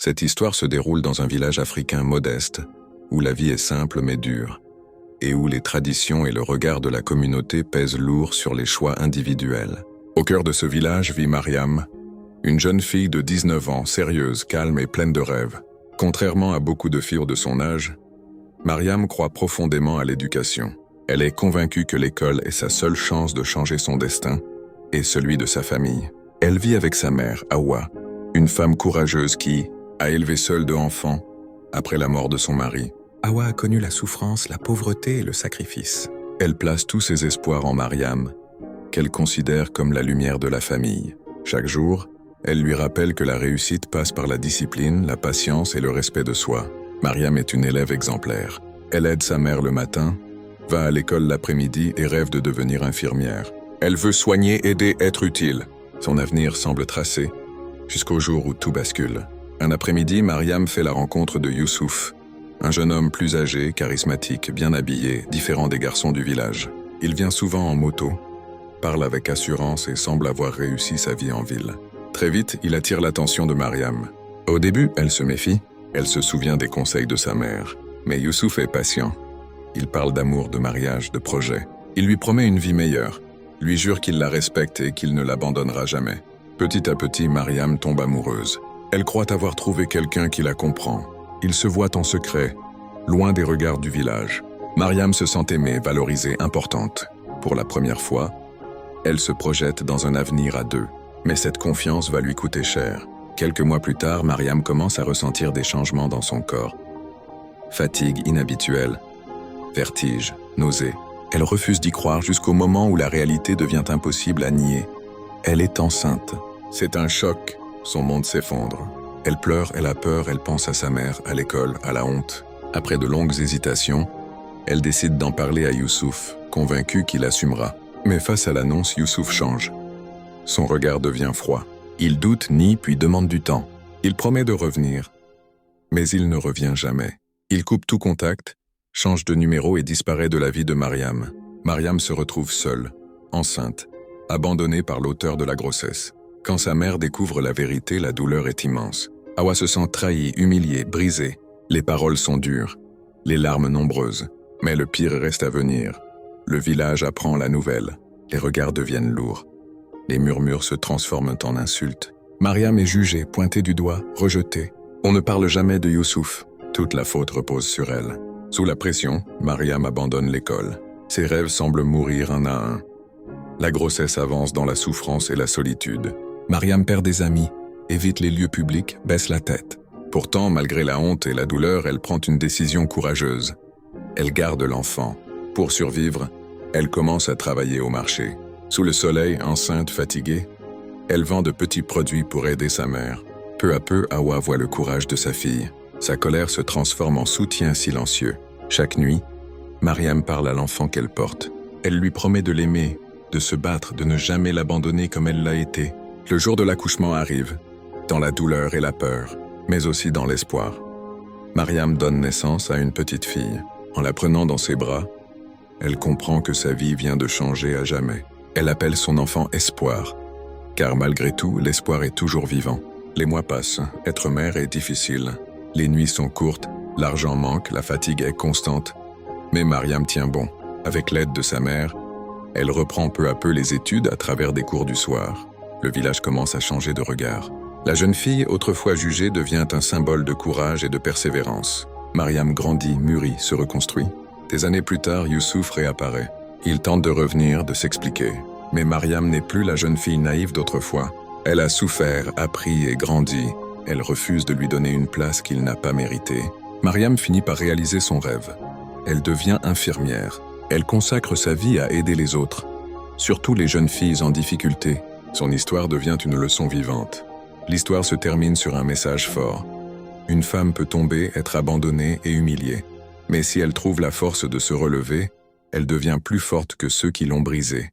Cette histoire se déroule dans un village africain modeste, où la vie est simple mais dure, et où les traditions et le regard de la communauté pèsent lourd sur les choix individuels. Au cœur de ce village vit Mariam, une jeune fille de 19 ans, sérieuse, calme et pleine de rêves. Contrairement à beaucoup de filles de son âge, Mariam croit profondément à l'éducation. Elle est convaincue que l'école est sa seule chance de changer son destin et celui de sa famille. Elle vit avec sa mère, Hawa, une femme courageuse qui a élevé seule 2 enfants après la mort de son mari. Hawa a connu la souffrance, la pauvreté et le sacrifice. Elle place tous ses espoirs en Mariam, qu'elle considère comme la lumière de la famille. Chaque jour, elle lui rappelle que la réussite passe par la discipline, la patience et le respect de soi. Mariam est une élève exemplaire. Elle aide sa mère le matin, va à l'école l'après-midi et rêve de devenir infirmière. Elle veut soigner, aider, être utile. Son avenir semble tracé, jusqu'au jour où tout bascule. Un après-midi, Mariam fait la rencontre de Youssouf, un jeune homme plus âgé, charismatique, bien habillé, différent des garçons du village. Il vient souvent en moto, parle avec assurance et semble avoir réussi sa vie en ville. Très vite, il attire l'attention de Mariam. Au début, elle se méfie. Elle se souvient des conseils de sa mère. Mais Youssouf est patient. Il parle d'amour, de mariage, de projet. Il lui promet une vie meilleure, lui jure qu'il la respecte et qu'il ne l'abandonnera jamais. Petit à petit, Mariam tombe amoureuse. Elle croit avoir trouvé quelqu'un qui la comprend. Ils se voient en secret, loin des regards du village. Mariam se sent aimée, valorisée, importante. Pour la première fois, elle se projette dans un avenir à 2. Mais cette confiance va lui coûter cher. Quelques mois plus tard, Mariam commence à ressentir des changements dans son corps. Fatigue inhabituelle, vertige, nausées. Elle refuse d'y croire jusqu'au moment où la réalité devient impossible à nier. Elle est enceinte. C'est un choc. Son monde s'effondre. Elle pleure, elle a peur, elle pense à sa mère, à l'école, à la honte. Après de longues hésitations, elle décide d'en parler à Youssouf, convaincue qu'il assumera. Mais face à l'annonce, Youssouf change. Son regard devient froid. Il doute, nie, puis demande du temps. Il promet de revenir. Mais il ne revient jamais. Il coupe tout contact, change de numéro et disparaît de la vie de Mariam. Mariam se retrouve seule, enceinte, abandonnée par l'auteur de la grossesse. Quand sa mère découvre la vérité, la douleur est immense. Hawa se sent trahie, humiliée, brisée. Les paroles sont dures, les larmes nombreuses. Mais le pire reste à venir. Le village apprend la nouvelle. Les regards deviennent lourds. Les murmures se transforment en insultes. Mariam est jugée, pointée du doigt, rejetée. On ne parle jamais de Youssouf. Toute la faute repose sur elle. Sous la pression, Mariam abandonne l'école. Ses rêves semblent mourir un à un. La grossesse avance dans la souffrance et la solitude. Mariam perd des amis, évite les lieux publics, baisse la tête. Pourtant, malgré la honte et la douleur, elle prend une décision courageuse. Elle garde l'enfant. Pour survivre, elle commence à travailler au marché. Sous le soleil, enceinte, fatiguée, elle vend de petits produits pour aider sa mère. Peu à peu, Hawa voit le courage de sa fille. Sa colère se transforme en soutien silencieux. Chaque nuit, Mariam parle à l'enfant qu'elle porte. Elle lui promet de l'aimer, de se battre, de ne jamais l'abandonner comme elle l'a été. Le jour de l'accouchement arrive, dans la douleur et la peur, mais aussi dans l'espoir. Mariam donne naissance à une petite fille. En la prenant dans ses bras, elle comprend que sa vie vient de changer à jamais. Elle appelle son enfant Espoir, car malgré tout, l'espoir est toujours vivant. Les mois passent, être mère est difficile. Les nuits sont courtes, l'argent manque, la fatigue est constante. Mais Mariam tient bon. Avec l'aide de sa mère, elle reprend peu à peu les études à travers des cours du soir. Le village commence à changer de regard. La jeune fille, autrefois jugée, devient un symbole de courage et de persévérance. Mariam grandit, mûrit, se reconstruit. Des années plus tard, Youssouf réapparaît. Il tente de revenir, de s'expliquer. Mais Mariam n'est plus la jeune fille naïve d'autrefois. Elle a souffert, appris et grandi. Elle refuse de lui donner une place qu'il n'a pas méritée. Mariam finit par réaliser son rêve. Elle devient infirmière. Elle consacre sa vie à aider les autres, surtout les jeunes filles en difficulté. Son histoire devient une leçon vivante. L'histoire se termine sur un message fort. Une femme peut tomber, être abandonnée et humiliée. Mais si elle trouve la force de se relever, elle devient plus forte que ceux qui l'ont brisée.